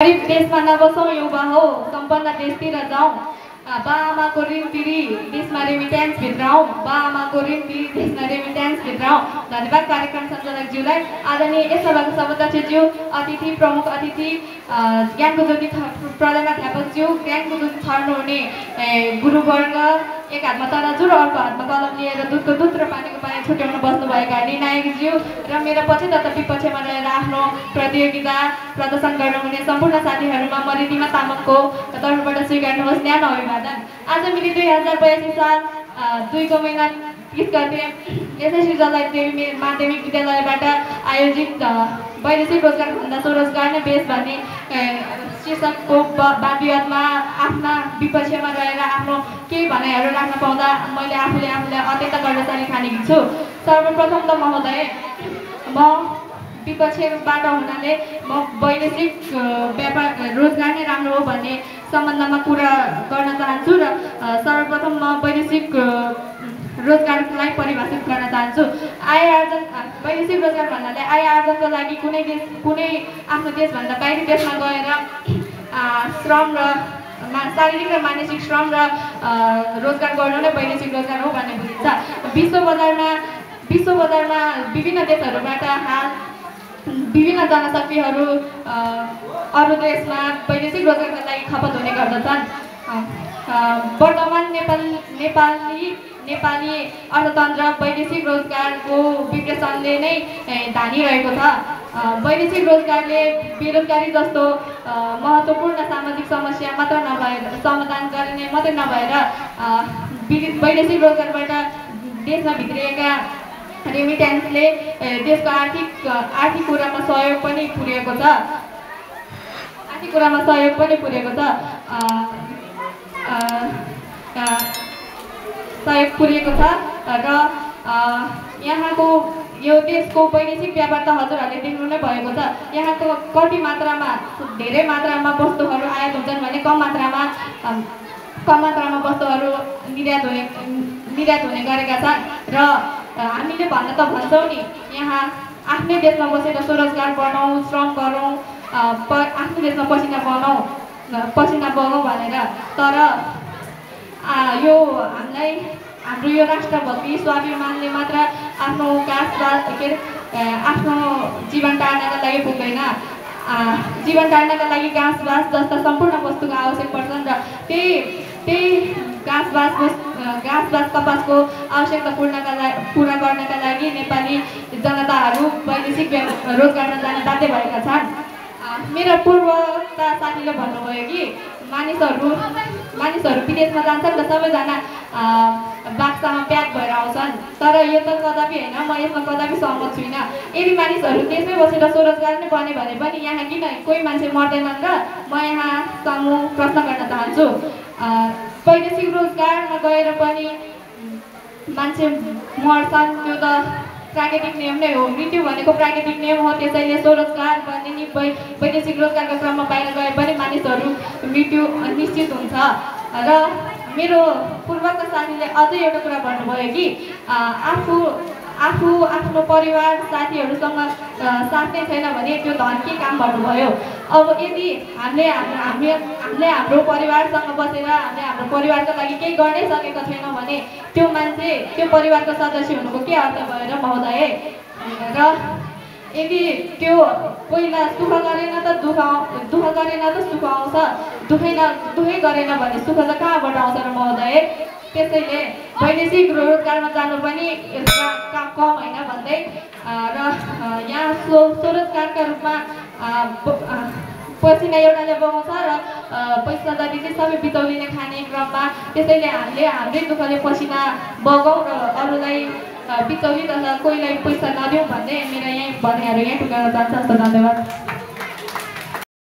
गरीब देशमा नबसौँ युवा हौ सम्पन्न देशतिर जाउँ बाआमाको ऋण तिरी देशमा रेमिट्यान्स भित्राउँ बाआमाको ऋण तिरी देशमा रेमिट्यान्स भित्राउँ। धन्यवाद कार्यक्रम सञ्चालकज्यूलाई। आदरणीय यसभन्दा सभाध्यक्षज्यू, अतिथि प्रमुख अतिथि ज्ञानको ज्योति प्रधान अध्यापकज्यू, ज्ञानको ज्योति छर्नु हुने गुरुवर्ग, एक हातमा तराजु र अर्को हातमा कलम लिएर दुधको दुध र पानीको पानी छुट्याउन बस्नुभएका निर्णायकज्यू र मेरो पछि तथा विपक्षमा रहेर आफ्नो प्रतियोगिता प्रदर्शन गर्नुहुने सम्पूर्ण साथीहरूमा म रिदिमा तामाङको तर्फबाट स्वीकार्नुहोस् न्यानो अभिवादन। आज मैले 2082 साल 2 महिना 30 गते एसएससी जलदेवी माध्यमिक विद्यालयबाट आयोजित वैदेशिक रोजगार भन्दा स्वरोजगार नै बेस भन्ने शीर्षकको वाद विवादमा आफ्ना विपक्षमा रहेर आफ्नो केही भनाइहरू राख्न पाउँदा मैले आफूलाई अत्यन्त गर्वशाली ठानेकी छु। सर्वप्रथम त महोदय, म विपक्षबाट हुनाले म वैदेशिक व्यापार रोजगार नै राम्रो हो भन्ने सम्बन्धमा कुरा गर्न चाहन्छु र सर्वप्रथम म वैदेशिक रोजगारलाई परिभाषित गर्न चाहन्छु। आय आर्जन वैदेशिक रोजगार भन्नाले आय आर्जनको लागि कुनै आफ्नो देशभन्दा बाहिरी देशमा गएर श्रम र शारीरिक र मानसिक श्रम र रोजगार गर्नु नै वैदेशिक रोजगार हो भन्ने बुझिन्छ। विश्व बजारमा विभिन्न देशहरूबाट हाल विभिन्न जनशक्तिहरू अरू देशमा वैदेशिक रोजगारका लागि खपत हुने गर्दछन्। वर्तमान नेपाली अर्थतन्त्र वैदेशिक रोजगारको विश्लेषणले नै धानिरहेको छ। वैदेशिक रोजगारले बेरोजगारी जस्तो महत्त्वपूर्ण सामाजिक समस्या मात्र नभएर समाधान गर्ने मात्रै नभएर वैदेशिक रोजगारबाट देशमा भित्रिएका रेमिट्यान्सले देशको आर्थिक कुरामा सहयोग पनि पुर्याएको छ। र यहाँको यो देशको वैदेशिक व्यापार त हजुरहरूले देख्नु नै भएको छ। यहाँको कति मात्रामा धेरै मात्रामा वस्तुहरू आयात हुन्छन् भने कम मात्रामा वस्तुहरू निर्यात हुने गरेका छन् र हामीले भन्न त भन्छौँ नि, यहाँ आफ्नै देशमा बसेर स्वरोजगार बनाऊ, श्रम गरौँ, आफ्नो देशमा पसिना बगाउँ भनेर। तर यो हाम्रो यो राष्ट्रभक्ति स्वाभिमानले मात्र आफ्नो आफ्नो जीवन टार्नका लागि पुग्दैन। जीवन टार्नका लागि घाँसबास जस्ता सम्पूर्ण वस्तुको आवश्यक पर्छन् र त्यही घाँसबास कपासको आवश्यकता पूरा गर्नका लागि नेपाली जनताहरू वैदेशिक रोजगारमा जान बाध्य भएका छन्। मेरो पूर्वका साथीले भन्नुभयो कि मानिसहरू विदेशमा जान्छन् र सबैजना बाक्सामा प्याक भएर आउँछन्, तर यो त कदापि होइन, म यसमा कदापि सहमत छुइनँ। यदि मानिसहरू देशमै बसेर स्वरोजगार नै बन्यो भने पनि यहाँ किन कोही मान्छे मर्दैनन् र म यहाँ समूह प्रश्न गर्न चाहन्छु। वैदेशिक रोजगारमा गएर पनि मान्छे मर्छन्, त्यो त प्राकृतिक नियम नै हो। मृत्यु भनेको प्राकृतिक नियम हो। त्यसैले स्वरोजगार भन्ने नि वैदेशिक रोजगारको क्रममा बाहिर गए पनि मानिसहरू मृत्यु निश्चित हुन्छ। र मेरो पूर्वका साथीले अझै एउटा कुरा भन्नुभयो कि आफू आफ्नो परिवार साथीहरूसँग साथ नै छैन भने त्यो धन के काम भन्नुभयो। अब यदि हामीले हाम्रो परिवारसँग बसेर हामीले हाम्रो परिवारको लागि केही गर्नै सकेको छैनौँ भने त्यो मान्छे त्यो परिवारको सदस्य हुनुको के अर्थ भयो र महोदय। र यदि त्यो पहिला दुःख गरेन त सुख आउँछ, दुःखै गरेन भने सुख त कहाँबाट आउँछ र महोदय। त्यसैले वैदेशिक रोजगारमा जानु पनि कम होइन भन्दै र यहाँ स्वरोजगारका रूपमा पसिना एउटाले बगाउँछ र पैसा जति चाहिँ सबै बितौलीले खाने क्रममा, त्यसैले हामीले हाम्रै दुःखले पसिना बगाउँ र अरूलाई बिचौली तथा कोहीलाई पैसा नदिउँ भन्दै मेरो यहीँ भन्नेहरू यहाँ टुङ्गाउन चाहन्छ। धन्यवाद।